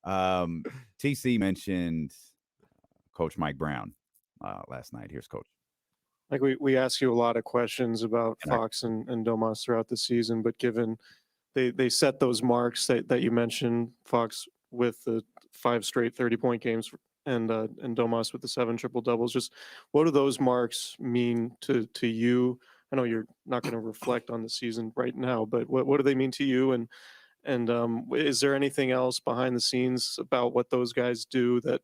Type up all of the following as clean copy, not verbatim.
TC mentioned Coach Mike Brown last night. Here's Coach. Like we ask you a lot of questions about And I, Fox and Domas throughout the season, but given they set those marks that you mentioned, Fox with the 5 straight 30-point games and Domas with the 7 triple doubles. Just what do those marks mean to you? I know you're not going to reflect on the season right now, but what do they mean to you? And is there anything else behind the scenes about what those guys do that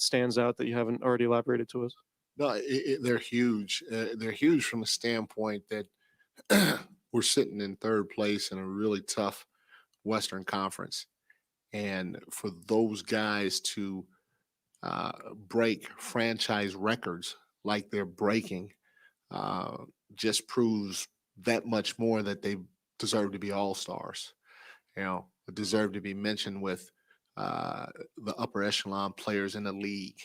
stands out that you haven't already elaborated to us? No, they're huge. They're huge from the standpoint that we're sitting in third place in a really tough Western Conference. And for those guys to break franchise records like they're breaking uh, just proves that much more that they deserve to be all stars. Deserve to be mentioned with uh, the upper echelon players in the league,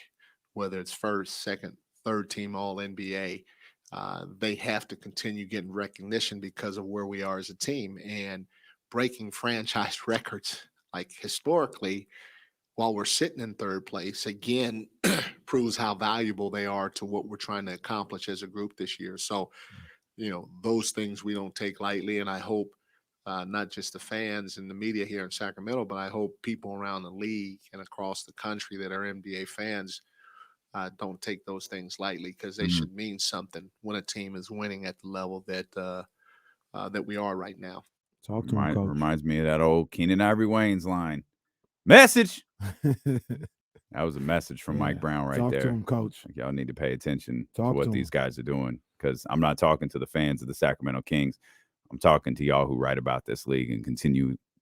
whether it's first, second, third team All NBA. They have to continue getting recognition because of where we are as a team and breaking franchise records. Like historically, while we're sitting in third place, again, proves how valuable they are to what we're trying to accomplish as a group this year. So, those things we don't take lightly. And I hope not just the fans and the media here in Sacramento, but I hope people around the league and across the country that are NBA fans don't take those things lightly because they Mhm. should mean something when a team is winning at the level that we are right now. Talk to him, coach. Reminds me of that old Keenan Ivory Wayne's line. Message. That was a message from Mike Brown right Talk to there. him, coach. Like, y'all need to pay attention to Talk what to these him. guys are doing because I'm not talking to the fans of the Sacramento Kings. I'm talking to y'all who write about this league and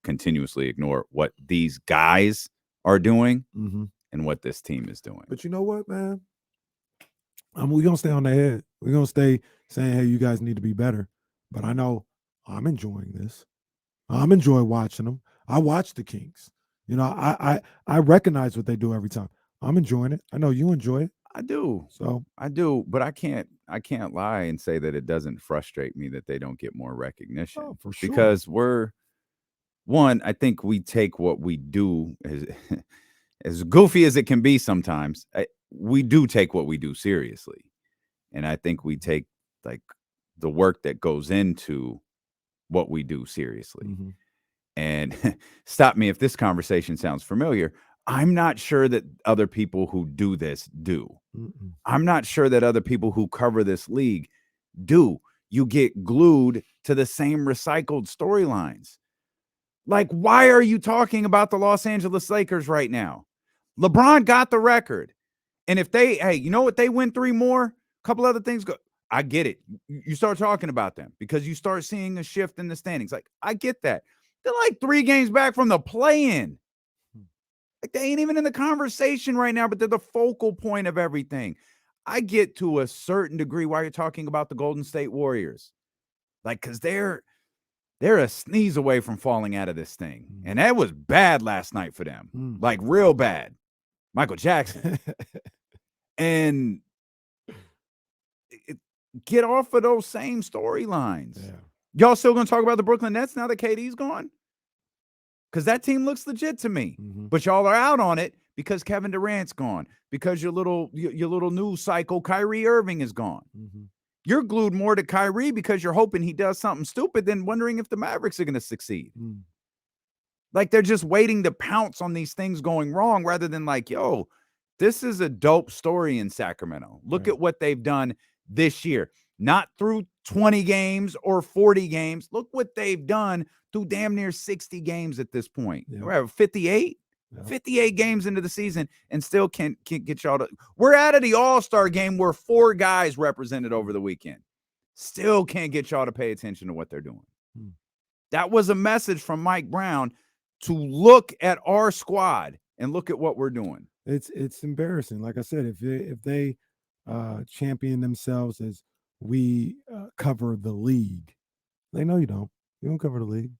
continuously ignore what these guys are doing Mm-hmm. and what this team is doing. But you know what, man? We're going to stay on the head. We're going to stay saying, hey, you guys need to be better. But I know I'm enjoying this. I'm enjoying watching them. I watch the Kings. I recognize what they do every time. I'm enjoying it. I know you enjoy it. I do. So I do, but I can't lie and say that it doesn't frustrate me that they don't get more recognition. Oh, for sure. Because I think we take what we do as as goofy as it can be sometimes. We do take what we do seriously. And I think we take like the work that goes into what we do seriously. Mm-hmm. And stop me if this conversation sounds familiar. I'm not sure that other people who do this do. Mm-mm. I'm not sure that other people who cover this league do. You get glued to the same recycled storylines. Like, why are you talking about the Los Angeles Lakers right now? LeBron got the record. And if you know what? They win 3 more, a couple other things go. I get it. You start talking about them because you start seeing a shift in the standings. Like, I get that. They're like 3 games back from the play-in. Like, they ain't even in the conversation right now, but they're the focal point of everything. I get to a certain degree why you're talking about the Golden State Warriors. Like, because they're a sneeze away from falling out of this thing. And that was bad last night for them. Like, real bad. Michael Jackson. And get off of those same storylines. Yeah. Y'all still going to talk about the Brooklyn Nets now that KD's gone? Because that team looks legit to me. Mm-hmm. But y'all are out on it because Kevin Durant's gone. Because your little news cycle, Kyrie Irving is gone. Mm-hmm. You're glued more to Kyrie because you're hoping he does something stupid than wondering if the Mavericks are going to succeed. Mm. Like, they're just waiting to pounce on these things going wrong rather than like, yo, this is a dope story in Sacramento. Look at what they've done this year. Not through 20 games or 40 games. Look what they've done through damn near 60 games at this point. Yeah. We're at 58. Yeah. 58 games into the season and still can't get y'all to. We're out of the All-Star game where 4 guys represented over the weekend. Still can't get y'all to pay attention to what they're doing. That was a message from Mike Brown to look at our squad and look at what we're doing. It's embarrassing. Like I said, if they champion themselves as we cover the league, they know you don't. You don't cover the league.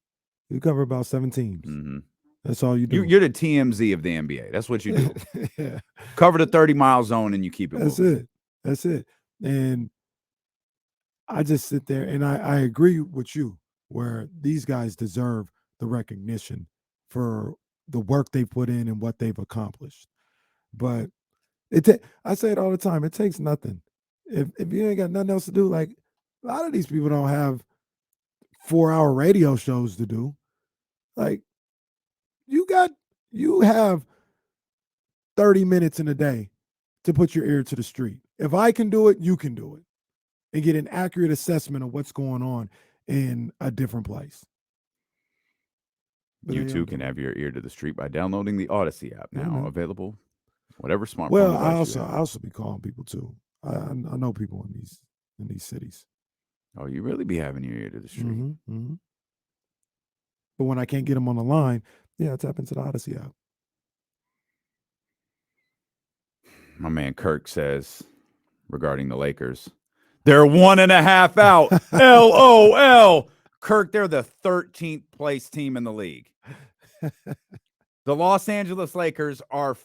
You cover about 7 teams. Mm-hmm. That's all you do. You're the TMZ of the NBA. That's what you do. Yeah. Cover the 30-mile zone and you keep it moving. That's it. And I just sit there and I agree with you where these guys deserve the recognition for the work they put in and what they've accomplished. But I say it all the time. It takes nothing. If you ain't got nothing else to do, like a lot of these people don't have 4-hour radio shows to do. Like you have 30 minutes in a day to put your ear to the street. If I can do it, you can do it, and get an accurate assessment of what's going on in a different place. But You they too don't can do it. have your ear to the street by downloading the Odyssey app, Yeah, now man. available whatever smartphone Well, device you I have. also be calling people too. I know people in these cities. Oh, you really be having your ear to the street. Mm-hmm. But when I can't get them on the line, yeah, I tap into the Odyssey app. My man Kirk says regarding the Lakers, they're 1.5 out. LOL. Kirk, they're the 13th place team in the league. The Los Angeles Lakers are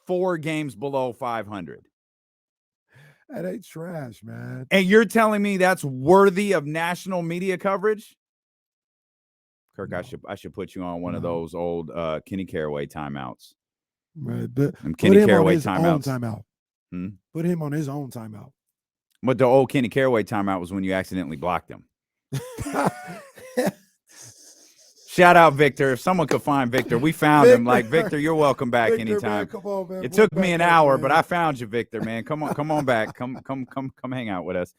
4 games below 500. That ain't trash, man. And you're telling me that's worthy of national media coverage? Kirk, No. I should put you on one of No. those old Kenny Caraway timeouts. Right, but Them put Kenny him on Caraway his own timeouts. timeout. Hmm? Put him on his own timeout. But the old Kenny Caraway timeout was when you accidentally blocked him. Shout out Victor. If someone could find Victor, we found him. Like, Victor, you're welcome back Victor, anytime. man, come on, man. It Pull took me back an up, hour, man. but I found you, Victor, man. Come on back. Come hang out with us.